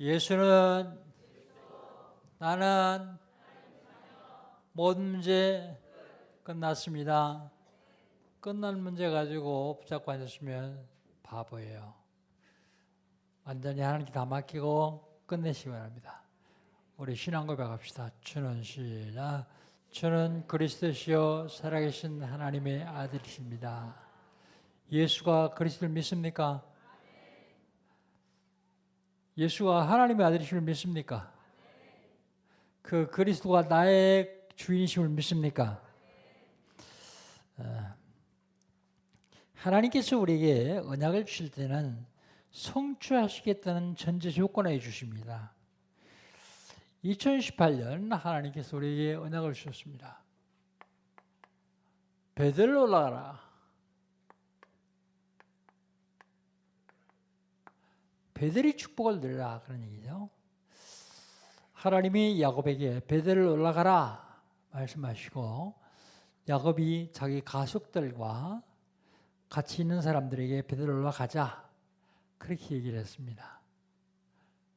예수는 나는 모든 문제 끝났습니다. 끝난 문제 가지고 붙잡고 앉았으면 바보예요. 완전히 하나님께 다 맡기고 끝내시기 바랍니다. 우리 신앙 고백합시다. 주는 시작. 주는 그리스도시요 살아계신 하나님의 아들이십니다. 예수가 그리스도를 믿습니까? 예수가 하나님의 아들이심을 믿습니까? 그 그리스도가 나의 주인이심을 믿습니까? 하나님께서 우리에게 언약을 주실 때는 성취하시겠다는 전제 조건을 주십니다. 2018년 하나님께서 우리에게 언약을 주셨습니다. 베들로 올라가라. 베들이 축복을 누리라 그런 얘기죠. 하나님이 야곱에게 베델을 올라가라 말씀하시고 야곱이 자기 가족들과 같이 있는 사람들에게 베델을 올라가자 그렇게 얘기를 했습니다.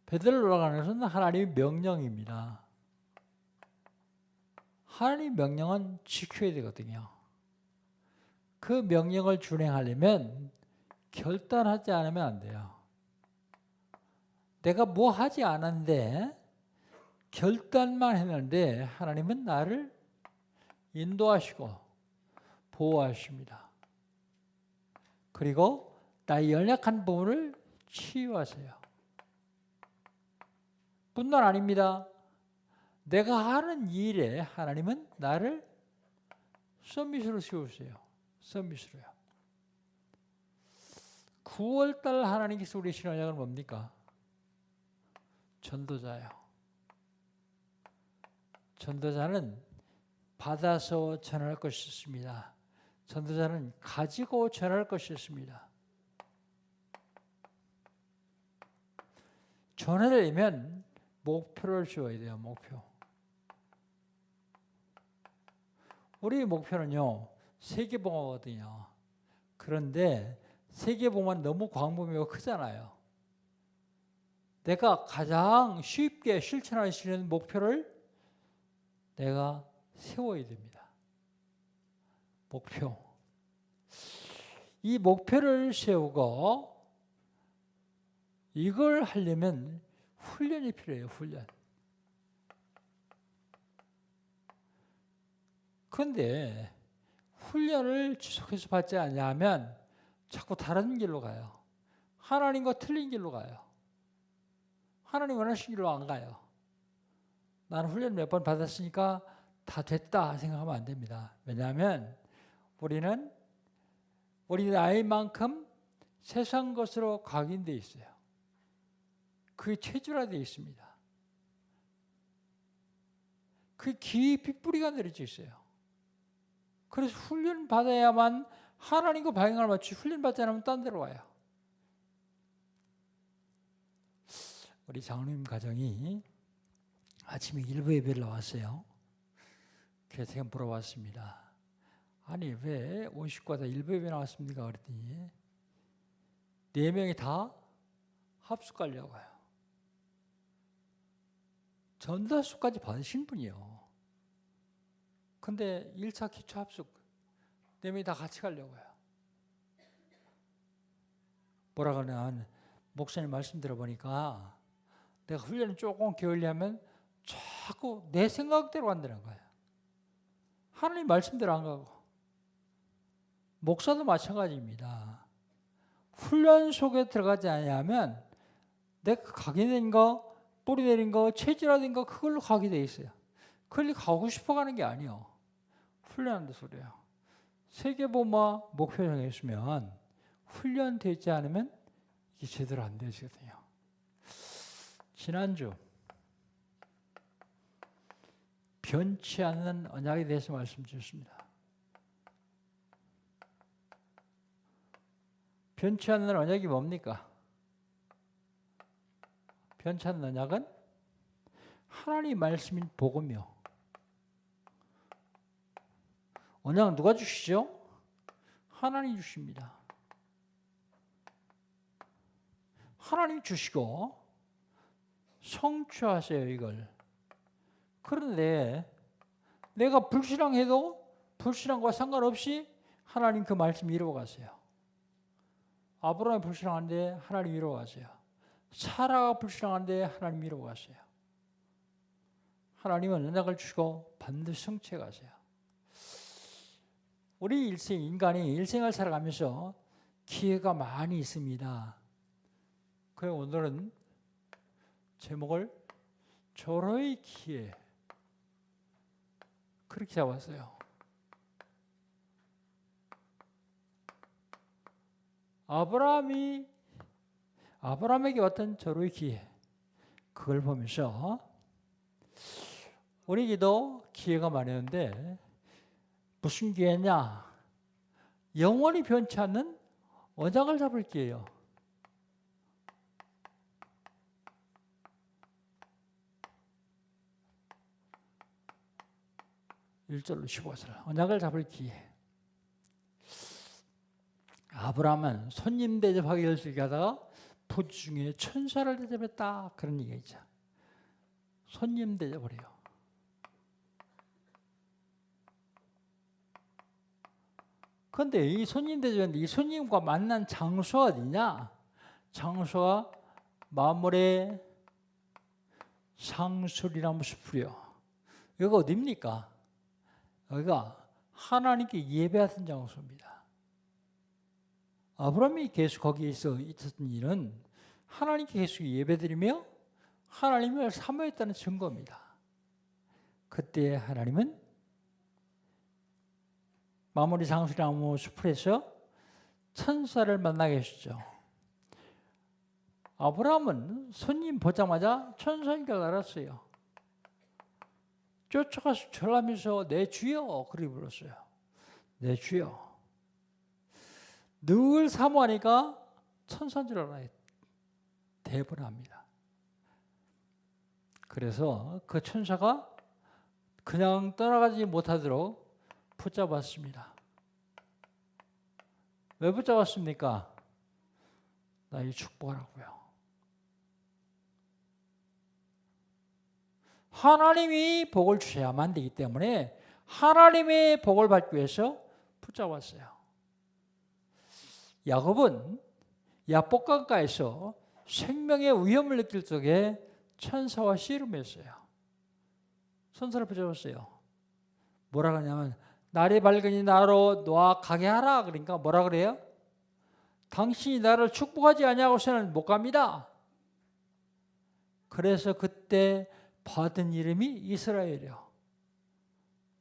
베델을 올라가는 것은 하나님의 명령입니다. 하나님의 명령은 지켜야 되거든요. 그 명령을 준행하려면 결단하지 않으면 안 돼요. 내가 뭐 하지 않았는데 결단만 했는데 하나님은 나를 인도하시고 보호하십니다. 그리고 나의 연약한 부분을 치유하세요. 뿐만 아닙니다. 내가 하는 일에 하나님은 나를 서밋으로 세우세요. 서밋으로요. 9월달 하나님께서 우리 신앙은 뭡니까? 전도자요. 전도자는 받아서 전할 것이 있습니다. 전도자는 가지고 전할 것이 있습니다. 전하려면 목표를 세워야 돼요. 목표. 우리 목표는요. 세계봉화거든요. 그런데 세계봉화는 너무 광범위가 크잖아요. 내가 가장 쉽게 실천할 수 있는 목표를 내가 세워야 됩니다. 목표. 이 목표를 세우고 이걸 하려면 훈련이 필요해요. 훈련. 그런데 훈련을 지속해서 받지 않냐면 자꾸 다른 길로 가요. 하나님과 틀린 길로 가요. 하나님 원하시는 길로 안 가요. 나는 훈련 몇 번 받았으니까 다 됐다 생각하면 안 됩니다. 왜냐하면 우리는 우리 나이만큼 세상 것으로 각인되어 있어요. 그게 체질화되어 있습니다. 그게 깊이 뿌리가 내려져 있어요. 그래서 훈련 받아야만 하나님과 방향을 맞추지 훈련 받지 않으면 딴 데로 가요. 우리 장로님 가정이 아침에 일부 예배를 나왔어요. 그래서 제가 물어봤습니다. 아니 왜 50과 다 일부 예배 나왔습니까? 그랬더니 4명이 다 합숙 가려고 해요. 전도수까지 받으신 분이요. 근데 1차 기초 합숙 4명이 다 같이 가려고 해요. 뭐라 그러냐면 목사님 말씀 들어보니까 내가 훈련을 조금 게을리하면 자꾸 내 생각대로 간다는 거예요. 하나님 말씀대로 안 가고. 목사도 마찬가지입니다. 훈련 속에 들어가지 않으면 내가 가게 된 거, 뿌리 내린 거, 체질화된 거 그걸로 가게 돼 있어요. 그걸 가고 싶어 가는 게 아니에요. 훈련한다 소리예요. 세계보마 목표 정했으면 훈련되지 않으면 이게 제대로 안 되거든요. 지난주 변치 않는 언약에 대해서 말씀드렸습니다. 변치 않는 언약이 뭡니까? 변치 않는 언약은 하나님 말씀인 복음이요. 언약은 누가 주시죠? 하나님 주십니다. 하나님 주시고 성취하세요, 이걸. 그런데 내가 불신앙해도 불신앙과 상관없이 하나님 그 말씀 이루어가세요. 아브라함이 불신앙한데 하나님 이루어가세요. 사라가 불신앙한데 하나님 이루어가세요. 하나님은 언약을 주시고 반드시 성취해가세요. 우리 인간이 일생을 살아가면서 기회가 많이 있습니다. 그래서 오늘은 제목을 절호의 기회 그렇게 잡았어요. 아브라함에게 왔던 절호의 기회 그걸 보면서 우리에게도 기회가 많이 있는데 무슨 기회냐? 영원히 변치 않는 언약을 잡을 기회예요. 1절로 15절 언약을 잡을 기회. 아브라함은 손님 대접하기를 즐겨하다가 부지 중에 천사를 대접했다. 그런 얘기가 있죠. 손님 대접을 해요. 그런데 이 손님 대접인데 이 손님과 만난 장소가 어디냐? 장소가 마므레 상술이라는 숲이요. 여기가 어디입니까? 여기가 하나님께 예배하던 장소입니다. 아브라함이 계속 거기에 있었던 일은 하나님께 계속 예배드리며 하나님을 사모했다는 증거입니다. 그때 하나님은 마므레 상술나무 숲에서 천사를 만나게 하시죠. 아브라함은 손님 보자마자 천사인 줄 알았어요. 쫓아가서 절하면서 내 주여 그렇게 불렀어요. 내 주여. 늘 사모하니까 천사인 줄 알아요. 대번합니다. 그래서 그 천사가 그냥 떠나가지 못하도록 붙잡았습니다. 왜 붙잡았습니까? 나에게 축복하라고요. 하나님이 복을 주셔야만 되기 때문에 하나님의 복을 받기 위해서 붙잡았어요. 야곱은 야복강가에서 생명의 위험을 느낄 적에 천사와 씨름했어요. 천사를 붙잡았어요. 뭐라 그러냐면 날이 밝으니 나로 놓아 가게 하라. 그러니까 뭐라 그래요? 당신이 나를 축복하지 아니하고서는 못 갑니다. 그래서 그때 받은 이름이 이스라엘이요.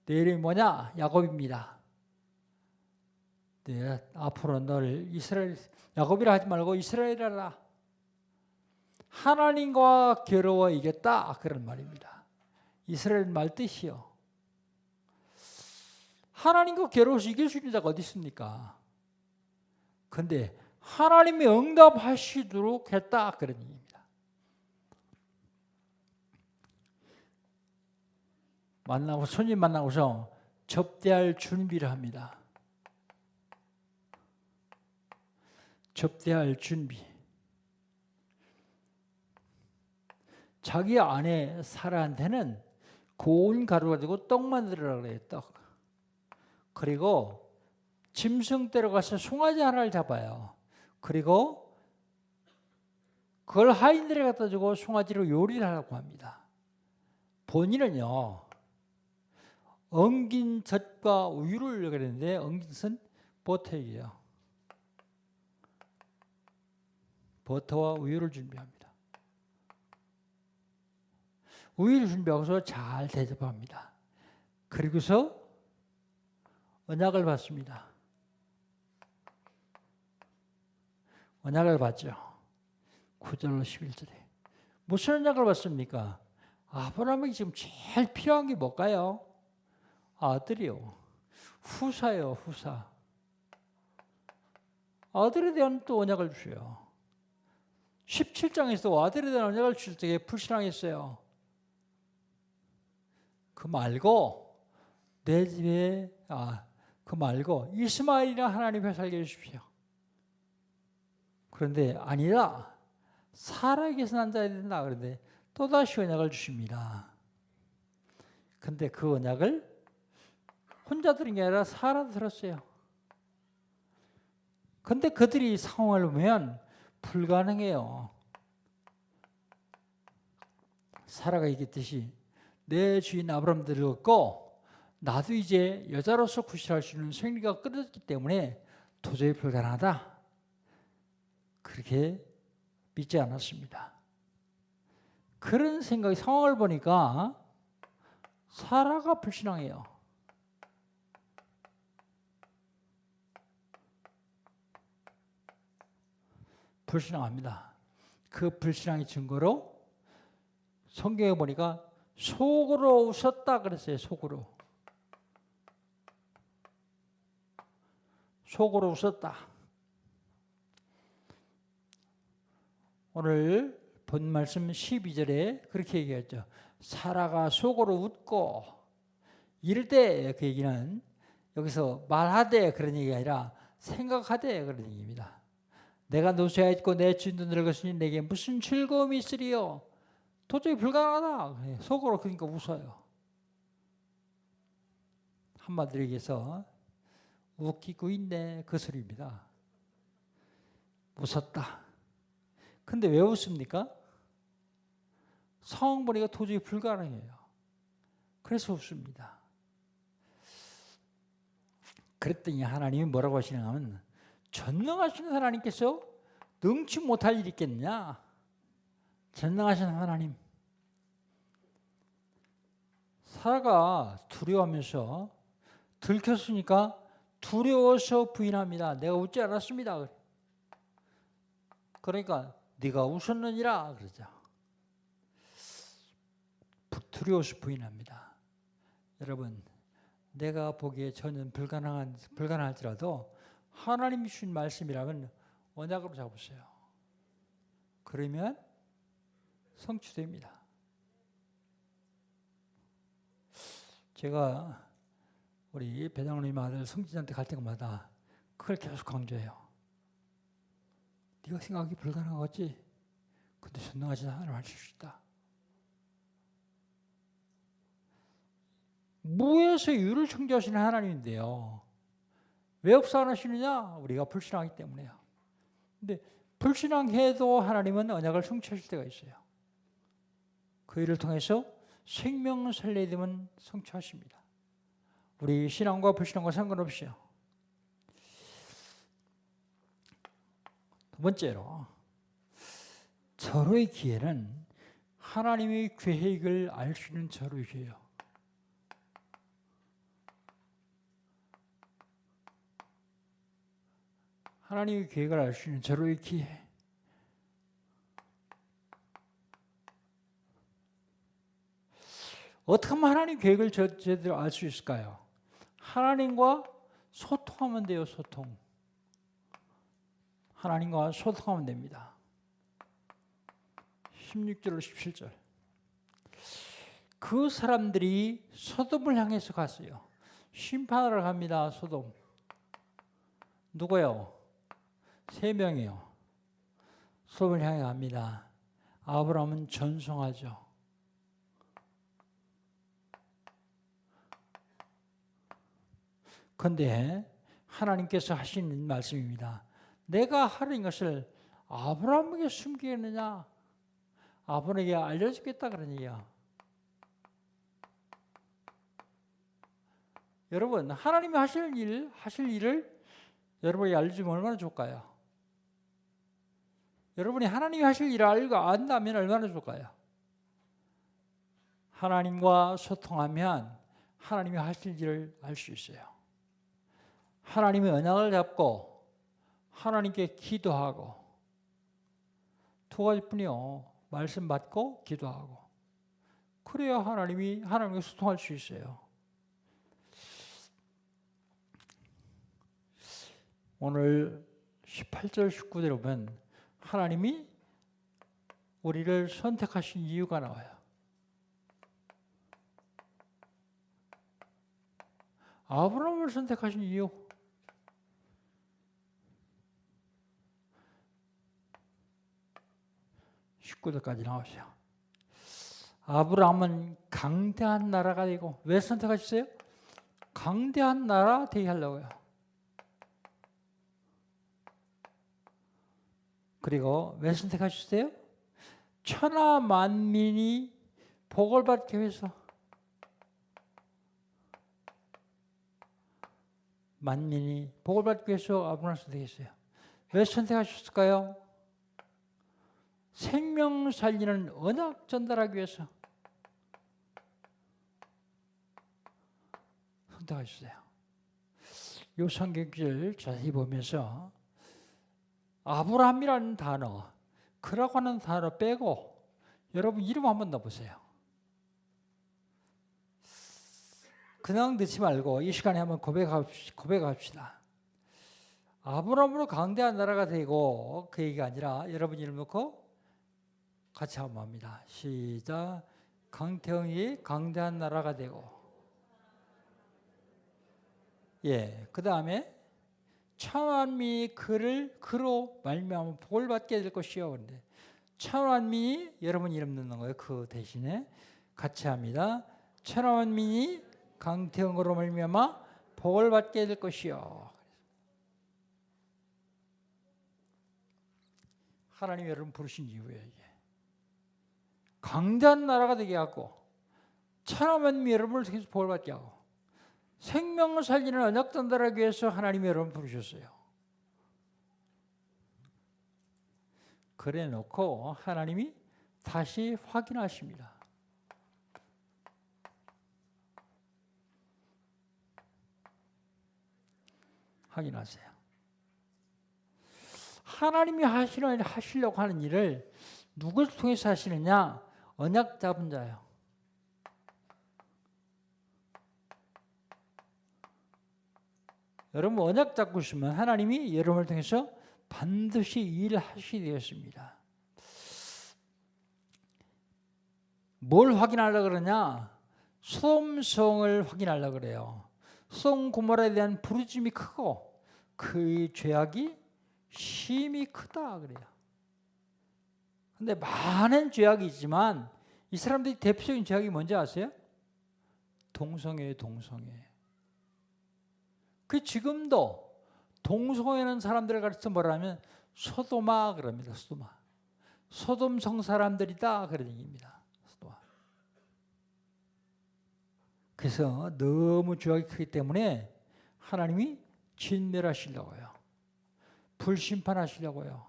내 이름이 뭐냐? 야곱입니다. 네, 앞으로 너를 이스라엘, 야곱이라 하지 말고 이스라엘이라. 하나님과 겨루어 이겼다. 그런 말입니다. 이스라엘 말 뜻이요. 하나님과 겨루어서 이길 수 있는 자가 어디 있습니까? 그런데 하나님이 응답하시도록 했다. 그런 얘기입니다. 손님 만나고서 접대할 준비를 합니다. 접대할 준비. 자기 아내 사라한테는 고운 가루 가지고 떡 만들으라고 그래요. 떡. 그리고 짐승떼로 가서 송아지 하나를 잡아요. 그리고 그걸 하인들에 갖다 주고 송아지로 요리를 하라고 합니다. 본인은요. 엉긴 젖과 우유를 그랬는데 엉긴 젖은 버터이에요. 버터와 우유를 준비합니다. 우유를 준비하고서 잘 대접합니다. 그리고서 언약을 받습니다. 언약을 받죠. 9절로 11절에. 무슨 언약을 받습니까? 아브라함에게 지금 제일 필요한 게 뭘까요? 아들이요. 후사요, 후사. 아들에 대한 또 언약을 주셔요. 17장에서 아들에 대한 언약을 줄 때 불신앙했어요. 그 말고 내 집에 그 말고 이스마엘이나 하나님께 살게 해주십시오. 그런데 아니라 사라에게서 난 자야 된다. 그런데 또다시 언약을 주십니다. 근데 그 언약을 혼자 들은 게 아니라 사라도 들었어요. 근데 그들이 상황을 보면 불가능해요. 사라가 얘기했듯이 내 주인 아브라함도 늙었고 나도 이제 여자로서 구실할 수 있는 생리가 끊어졌기 때문에 도저히 불가능하다. 그렇게 믿지 않았습니다. 그런 생각이 상황을 보니까 사라가 불신앙해요. 불신앙합니다. 그 불신앙의 증거로 성경에 보니까 속으로 웃었다 그랬어요. 속으로. 속으로 웃었다. 오늘 본 말씀 12절에 그렇게 얘기했죠. 사라가 속으로 웃고 이럴 때 그 얘기는 여기서 말하되 그런 얘기가 아니라 생각하되 그런 얘기입니다. 내가 노쇠하였고 내 주인도 늙었으니 내게 무슨 즐거움이 있으리요. 도저히 불가능하다. 속으로 그러니까 웃어요. 한마디로 얘기해서 웃기고 있네 그 소리입니다. 웃었다. 근데 왜 웃습니까? 상황 보니까 도저히 불가능해요. 그래서 웃습니다. 그랬더니 하나님이 뭐라고 하시는가 하면 전능하신 하나님께서 능치 못할 일이 있겠느냐? 전능하신 하나님. 사라가 두려워하면서 들켰으니까 두려워서 부인합니다. 내가 웃지 않았습니다. 그러니까 네가 웃었느니라 그러죠. 두려워서 부인합니다. 여러분, 내가 보기에 저는 불가능할지라도 하나님이 주신 말씀이라면 언약으로 잡으세요. 그러면 성취됩니다. 제가 우리 배장로님 아들 성진한테 갈 때마다 그걸 계속 강조해요. 네가 생각하기 불가능하겠지? 근데 전능하신 하나님 하실 수 있다. 무에서 유를 창조하시는 하나님인데요. 왜 없어 안 하시느냐? 우리가 불신하기 때문에요. 근데 불신앙해도 하나님은 언약을 성취하실 때가 있어요. 그 일을 통해서 생명 살려야 되면 성취하십니다. 우리 신앙과 불신앙과 상관없이요. 두 번째로 절호의 기회는 하나님의 계획을 알 수 있는 절호의 기회예요. 하나님의 계획을 알 수 있는 절호의 기회. 어떻게 하면 하나님 계획을 제대로 알 수 있을까요? 하나님과 소통하면 돼요. 소통. 하나님과 소통하면 됩니다. 16절로 17절. 그 사람들이 소돔을 향해서 갔어요. 심판하러 갑니다. 소돔. 누구요? 3명이요. 소돔을 향해 갑니다. 아브라함은 전송하죠. 그런데 하나님께서 하시는 말씀입니다. 내가 하는 것을 아브라함에게 숨기겠느냐? 아브라함에게 알려주겠다 그런 얘기야. 여러분, 하나님이 하실 일을 여러분이 알려주면 얼마나 좋을까요? 여러분이 하나님이 하실 일을 알고 안다면 얼마나 좋을까요? 하나님과 소통하면 하나님이 하실 일을 알 수 있어요. 하나님의 언약을 잡고 하나님께 기도하고 두 가지뿐이요. 말씀 받고 기도하고. 그래야 하나님과 소통할 수 있어요. 오늘 18절 19절에 보면 하나님이 우리를 선택하신 이유가 나와요. 아브라함을 선택하신 이유. 19절까지 나오세요. 아브라함은 강대한 나라가 되고, 왜 선택하셨어요? 강대한 나라 되게 하려고요. 그리고 왜 선택하셨어요? 천하 만민이 복을 받기 위해서. 만민이 복을 받기 위해서 아브라함을 선택했어요. 왜 선택하셨을까요? 생명 살리는 언약 전달하기 위해서 선택하셨어요. 이 성경을 자세히 보면서 아브라함이라는 단어, 그라고 하는 단어 빼고 여러분 이름 한번 넣어보세요. 그냥 넣지 말고 이 시간에 한번 고백합시다. 아브라함으로 강대한 나라가 되고, 그 얘기가 아니라 여러분 이름 넣고 같이 한번 합니다. 시작. 강태형이 강대한 나라가 되고, 예, 그 다음에 천만민이 그로 말미암아 복을 받게 될 것이요. 그런데 천만민이 여러분 이름 넣는 거예요. 그 대신에 같이 합니다. 천만민이 강태형으로 말미암아 복을 받게 될 것이요. 하나님이 여러분 부르신 이유예요. 이게 강대한 나라가 되게 하고, 천하만민 여러분을 통해서 복을 받게 하고, 생명을 살리는 언약 전달하기 위해서 하나님이 여러분 부르셨어요. 그래 놓고 하나님이 다시 확인하십니다. 확인하세요. 하나님이 하시려고 하는 일을 누굴 통해서 하시느냐? 언약 잡은 자요. 여러분 언약 잡고 있으면 하나님이 여러분을 통해서 반드시 일하시게 되었습니다. 뭘 확인하려고 그러냐? 소돔성을 확인하려고 그래요. 소돔 고모라에 대한 부르짐이 크고 그의 죄악이 심히 크다 그래요. 근데 많은 죄악이 있지만 이 사람들이 대표적인 죄악이 뭔지 아세요? 동성애예요. 동성애. 그 지금도 동성애하는 사람들을 가르쳐 뭐라면 소도마 그럽니다. 소도마. 소돔성 사람들이다 그런 얘기입니다. 소도마. 그래서 너무 죄악이 크기 때문에 하나님이 진멸하시려고요. 불심판하시려고요.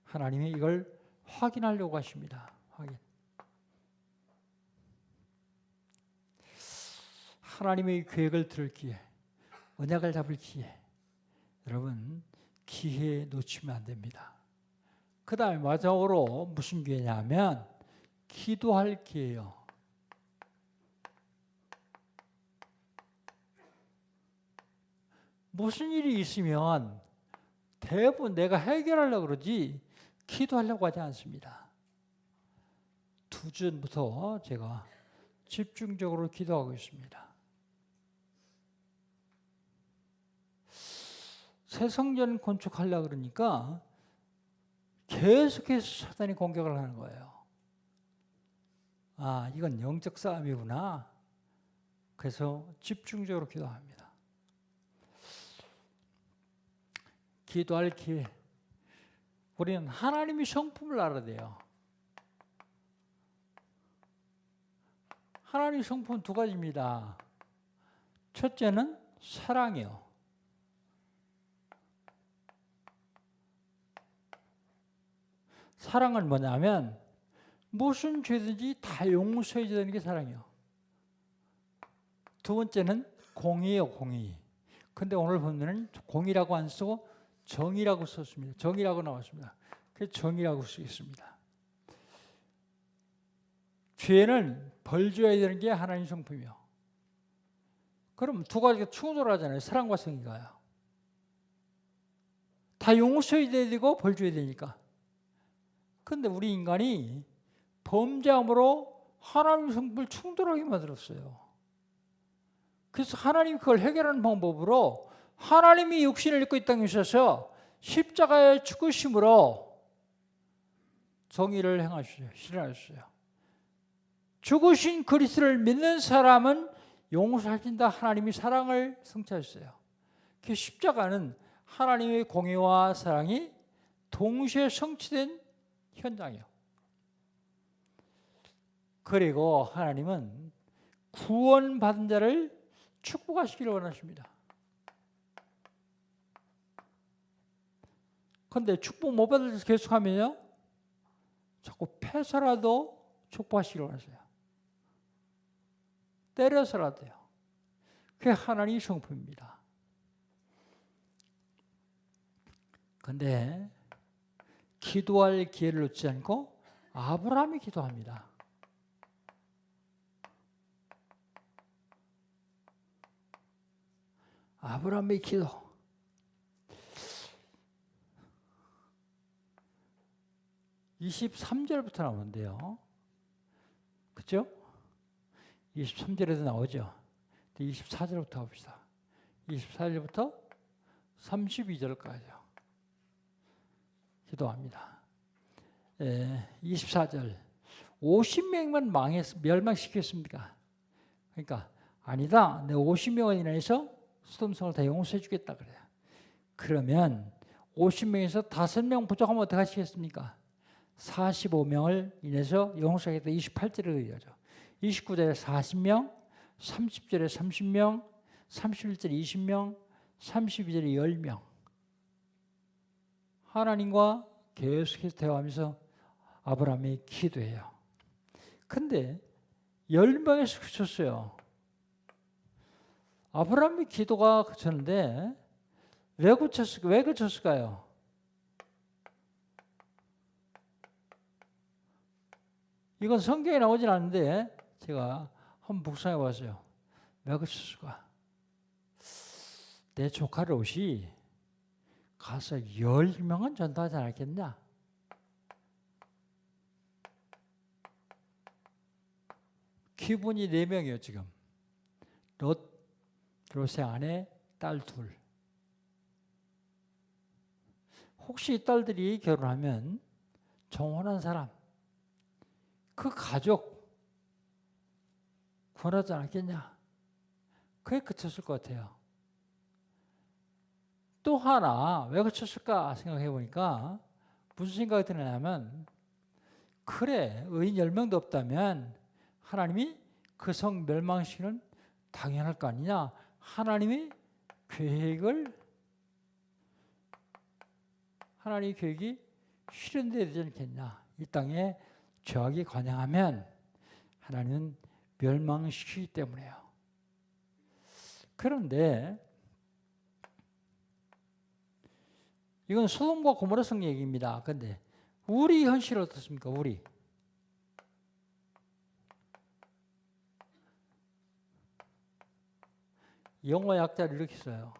하나님이 이걸 확인하려고 하십니다. 확인. 하나님의 계획을 들을 기회, 언약을 잡을 기회, 여러분 기회 놓치면 안 됩니다. 그 다음에 마지막으로 무슨 기회냐면 기도할 기회예요. 무슨 일이 있으면 대부분 내가 해결하려고 그러지 기도하려고 하지 않습니다. 2주 전부터 제가 집중적으로 기도하고 있습니다. 새 성전 건축하려고 그러니까 계속해서 사단이 공격을 하는 거예요. 아, 이건 영적 싸움이구나. 그래서 집중적으로 기도합니다. 기도할 기회. 우리는 하나님의 성품을 알아야 돼요. 하나님의 성품은 2가지입니다. 첫째는 사랑이요. 사랑은 뭐냐면 무슨 죄든지 다 용서해 주는 게 사랑이요. 2번째는 공의예요. 공의. 근데 오늘 보면은 공의라고 안 쓰고 정의라고 썼습니다. 정의라고 나왔습니다. 그래서 정의라고 쓰겠습니다. 죄는 벌 줘야 되는 게 하나님 성품이요. 그럼 2가지가 충돌하잖아요. 사랑과 정의가요. 다 용서해야 되고 벌 줘야 되니까. 그런데 우리 인간이 범죄함으로 하나님 성품을 충돌하게 만들었어요. 그래서 하나님이 그걸 해결하는 방법으로 하나님이 육신을 입고 이 땅에 오셔서 십자가의 죽으심으로 정의를 행하셨어요. 실현하셨어요. 죽으신 그리스도를 믿는 사람은 용서하신다. 하나님이 사랑을 성취하셨어요. 그 십자가는 하나님의 공의와 사랑이 동시에 성취된 현장이에요. 그리고 하나님은 구원받은 자를 축복하시기를 원하십니다. 그런데 축복 못 받아서 계속하면요, 자꾸 패서라도 축복하시기를 원하세요. 때려서라도요. 그게 하나님의 성품입니다. 그런데 기도할 기회를 놓지 않고 아브라함이 기도합니다. 아브라함의 기도. (23절부터) 나오는데요. 그렇죠? 23절에도 나오죠. 24절부터 봅시다. 24절부터 32절까지요. 기도합니다. 24절. 50명만 멸망시켰습니까? 그러니까 아니다. 내 50명을 인해서 소돔성을 다 용서해 주겠다 그래요. 그러면 50명에서 5명 부족하면 어떻게 하시겠습니까? 45명을 인해서 용서하겠다. 28절에 이어져. 29절에 40명, 30절에 30명, 31절에 20명, 32절에 10명. 하나님과 계속해서 대화하면서 아브라함이 기도해요. 근데 10명에서 그쳤어요. 아브라함의 기도가 그쳤는데 왜 그쳤을까요? 이건 성경에 나오진 않는데 제가 한번 묵상해 봤어요. 왜 그쳤을까? 내 조카 롯이 가서 10명은 전도하지 않았겠냐? 기분이 4명이에요 지금. 롯의 아내, 딸 2. 혹시 이 딸들이 결혼하면 정혼한 사람, 그 가족 구원하지 않았겠냐? 그게 그쳤을 것 같아요. 또 하나 왜 그쳤을까 생각해 보니까 무슨 생각이 드냐면, 그래 의인 10명도 없다면 하나님이 그 성 멸망시키는 당연할 거 아니냐? 하나님의 계획이 실현되어야 되지 않겠냐? 이 땅에 죄악이 관영하면 하나님은 멸망시키기 때문에요. 그런데 이건 소돔과 고모라 성 얘기입니다. 그런데 우리 현실은 어떻습니까? 우리 영어 약자를 이렇게 써요.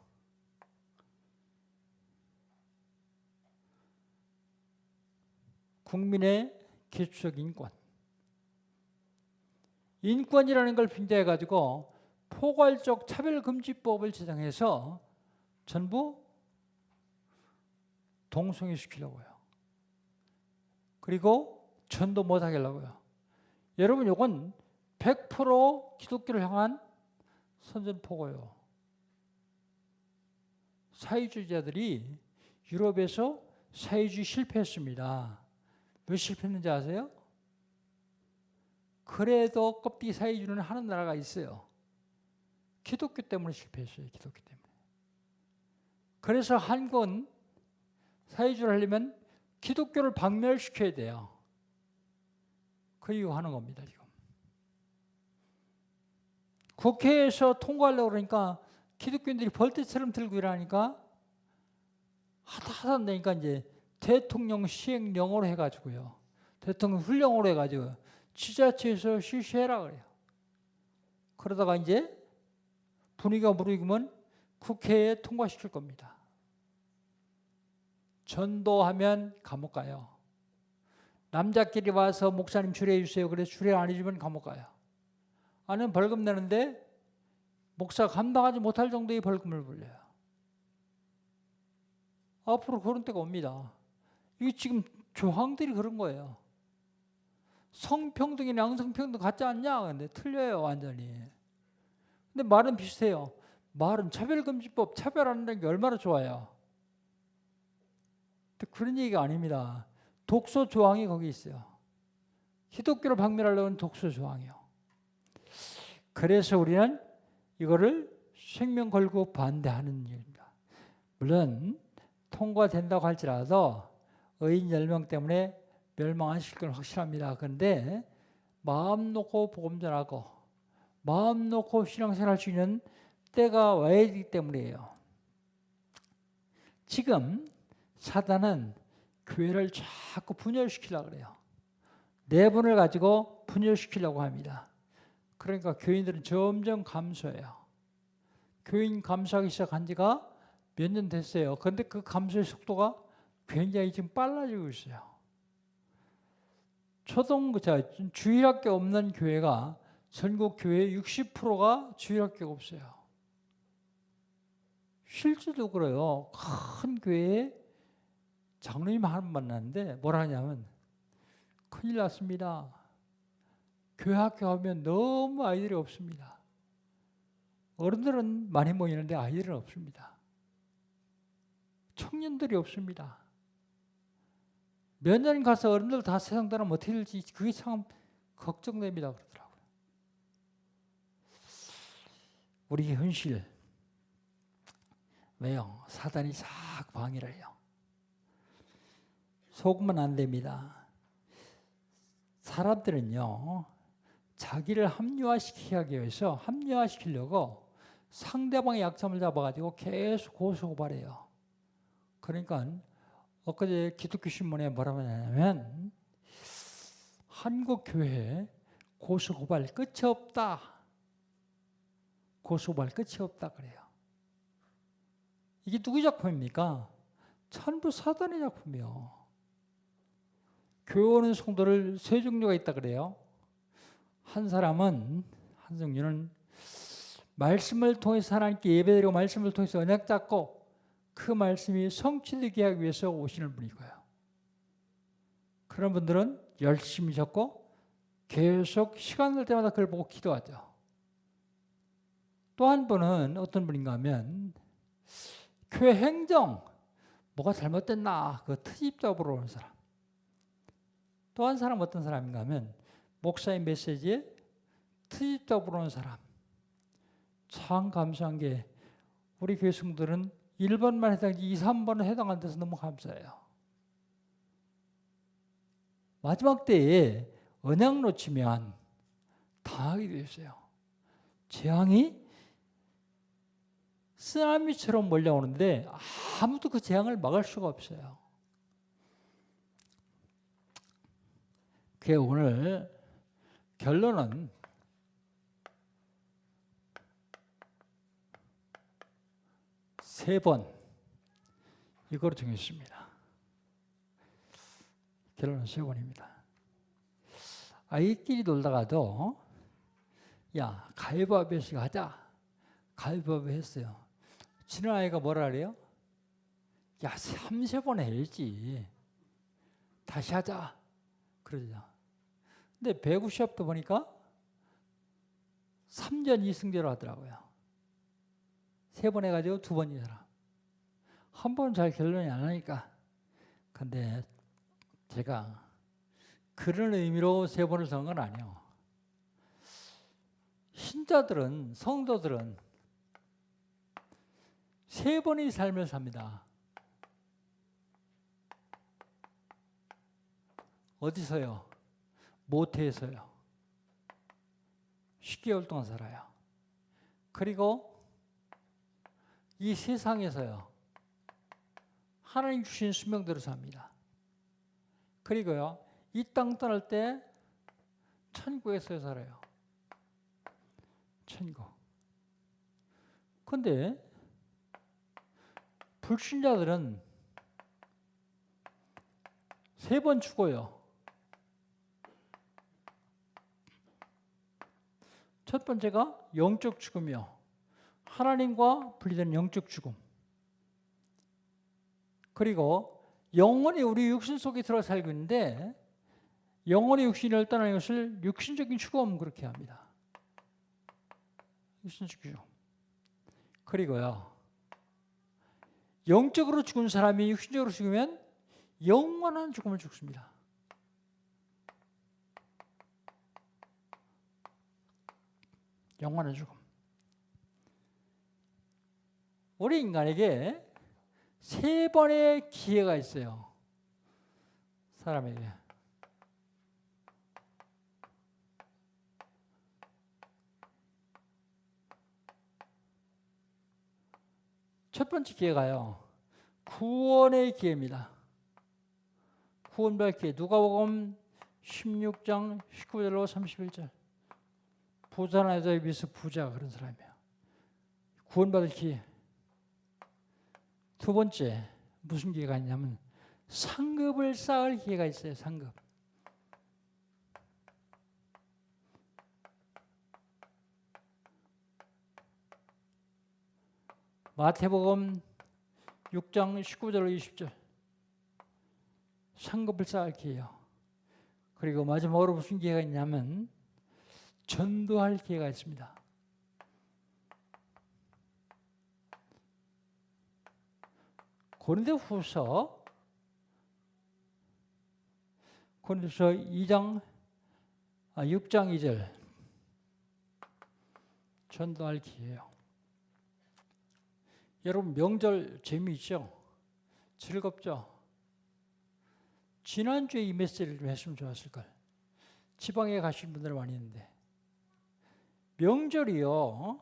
국민의 기초적 인권. 인권이라는 걸 빙자해가지고 포괄적 차별금지법을 제정해서 전부 동성애시키려고요. 그리고 전도 못하게 하려고요. 여러분, 이건 100% 기독교를 향한 선전포고요. 사회주의자들이 유럽에서 사회주의 실패했습니다. 왜 실패했는지 아세요? 그래도 껍데기 사회주의는 하는 나라가 있어요. 기독교 때문에 실패했어요. 기독교 때문에. 그래서 한건 사회주의를 하려면 기독교를 박멸시켜야 돼요. 그 이유 하는 겁니다. 지금 국회에서 통과하려고 그러니까 기독교인들이 벌떼처럼 들고 일하니까 하다 안 되니까 이제 대통령 시행령으로 해가지고요. 대통령 훈령으로 해가지고 지자체에서 실시해라 그래요. 그러다가 이제 분위기가 무르익으면 국회에 통과시킬 겁니다. 전도하면 감옥 가요. 남자끼리 와서 목사님 주례해 주세요. 그래서 주례 안 해주면 감옥 가요. 아니면 벌금 내는데 목사가 감당하지 못할 정도의 벌금을 물려요. 앞으로 그런 때가 옵니다. 이게 지금 조항들이 그런 거예요. 성평등이나 양성평등 같지 않냐? 근데 틀려요, 완전히. 근데 말은 비슷해요. 말은 차별금지법, 차별한다는 게 얼마나 좋아요. 근데 그런 얘기가 아닙니다. 독소 조항이 거기 있어요. 기독교를 박멸하려는 독소 조항이요. 그래서 우리는 이거를 생명 걸고 반대하는 일입니다. 물론 통과된다고 할지라도 의인 10명 때문에 멸망하실 건 확실합니다. 그런데 마음 놓고 복음 전하고 마음 놓고 신앙생활 할 수 있는 때가 와야 되기 때문이에요. 지금 사단은 교회를 자꾸 분열시키려고 그래요. 내분을 가지고 분열시키려고 합니다. 그러니까 교인들은 점점 감소해요. 교인 감소하기 시작한 지가 몇 년 됐어요. 그런데 그 감소의 속도가 굉장히 지금 빨라지고 있어요. 주일학교 없는 교회가 전국 교회의 60%가 주일학교가 없어요. 실제로 그래요. 큰 교회에 장로님 한 분 만났는데 뭐라 하냐면 큰일 났습니다. 교회 학교 가면 너무 아이들이 없습니다. 어른들은 많이 모이는데 아이들은 없습니다. 청년들이 없습니다. 몇 년 가서 어른들 다 세상 떠나면 어떻게 될지 그게 참 걱정됩니다. 그러더라고요. 우리 현실 왜요? 사단이 자꾸 방해를 해요. 속으면 안 됩니다. 사람들은요, 자기를 합리화시키기 위해서 합리화시키려고 상대방의 약점을 잡아가지고 계속 고소고발해요. 그러니까 엊그제 기독교 신문에 뭐라고 하냐면 한국 교회에 고소고발 끝이 없다. 고소고발 끝이 없다 그래요. 이게 누구 작품입니까? 전부 사단의 작품이요. 교회 오는 성도를 세 종류가 있다 그래요. 한 종류는 말씀을 통해서 하나님께 예배드리고 말씀을 통해서 언약 잡고 그 말씀이 성취되게 하기 위해서 오시는 분이고요. 그런 분들은 열심히 적고 계속 시간 날 때마다 그걸 보고 기도하죠. 또 한 분은 어떤 분인가 하면 교회 행정 뭐가 잘못됐나 그 트집잡으러 오는 사람. 또 한 사람 어떤 사람인가 하면 목사의 메시지에 트집잡으러 오는 사람. 참 감사한 게 우리 교회 성도들은 1번만 해당하지 2, 3번은 해당 안 돼서 너무 감사해요. 마지막 때에 언약 놓치면 당하게 되었어요. 재앙이 쓰나미처럼 몰려오는데 아무도 그 재앙을 막을 수가 없어요. 그게 오늘 결론은 세 번 이거로 정했습니다. 결론은 세 번입니다. 아이끼리 놀다가도 야 가위바위보에서 하자. 가위바위보 했어요. 친한 아이가 뭐라 그래요? 야 3번 해야지. 다시 하자. 그러죠. 근데 배구 시합도 보니까 3전 2승제로 하더라고요. 3번 해가지고 2번 이더라. 한 번 잘 결론이 안 나니까. 근데 제가 그런 의미로 3번을 정한 건 아니에요. 신자들은, 성도들은 3번의 삶을 삽니다. 어디서요? 모태에서요. 10개월 동안 살아요. 그리고 이 세상에서요. 하나님 주신 수명대로 삽니다. 그리고요. 이 땅 떠날 때 천국에서 살아요. 천국. 근데 불신자들은 3번 죽어요. 첫 번째가 영적 죽음이요. 하나님과 분리된 영적 죽음. 그리고 영원히 우리 육신 속에 들어 살고 있는데 영혼의 육신을 떠나는 것을 육신적인 죽음 그렇게 합니다. 육신적 죽음. 그리고요. 영적으로 죽은 사람이 육신적으로 죽으면 영원한 죽음을 죽습니다. 영원한 죽음. 우리 인간에게 3번의 기회가 있어요. 사람에게. 첫 번째 기회가요. 구원의 기회입니다. 구원받을 기회. 누가복음 16장 19절로 31절. 부자나 여자에 비해서 부자가 그런 사람이에요. 구원받을 기회. 두 번째 무슨 기회가 있냐면 상급을 쌓을 기회가 있어요. 상급. 마태복음 6장 19절로 20절. 상급을 쌓을 기회요. 그리고 마지막으로 무슨 기회가 있냐면 전도할 기회가 있습니다. 고린도후서 6장 2절 전도할 기회예요. 여러분 명절 재미있죠? 즐겁죠? 지난주에 이 메시지를 좀 했으면 좋았을걸. 지방에 가신 분들 많이 있는데 명절이요.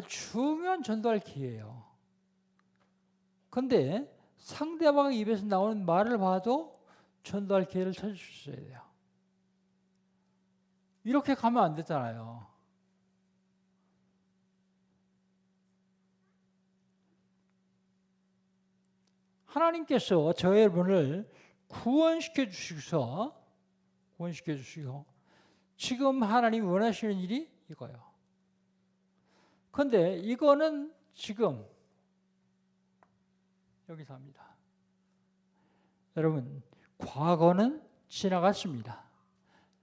중요한 전도할 기회예요. 그런데 상대방의 입에서 나오는 말을 봐도 전도할 기회를 찾으셔야 돼요. 이렇게 가면 안 되잖아요. 하나님께서 저 여러분을 구원시켜 주시고 지금 하나님이 원하시는 일이 이거예요. 그런데 이거는 지금 여기서 합니다. 여러분, 과거는 지나갔습니다.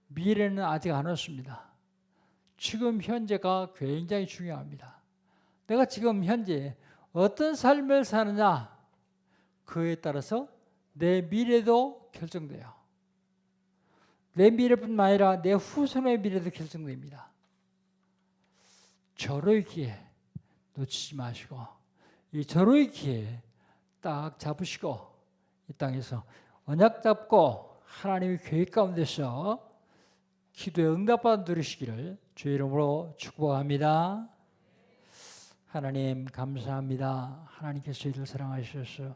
미래는 아직 안 왔습니다. 지금 현재가 굉장히 중요합니다. 내가 지금 현재 어떤 삶을 사느냐, 그에 따라서 내 미래도 결정돼요. 내 미래뿐만 아니라 내 후손의 미래도 결정됩니다. 절호의 기회 놓치지 마시고 이 절호의 기회 딱 잡으시고 이 땅에서 언약 잡고 하나님의 계획 가운데서 기도에 응답받아 누리시기를 주의 이름으로 축복합니다. 하나님 감사합니다. 하나님께서 저희를 사랑하셔서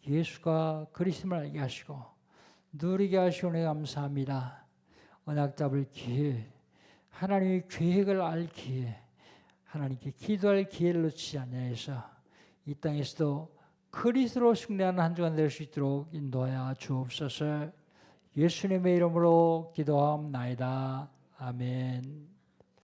예수가 그리스도를 알게 하시고 누리게 하시오니 감사합니다. 언약 잡을 기회, 하나님의 계획을 알 기회, 하나님께 기도할 기회를 놓치지 않냐해서 이 땅에서도 그리스도로 승리하는 한 주간 될 수 있도록 인도하여 주옵소서. 예수님의 이름으로 기도하옵나이다. 아멘.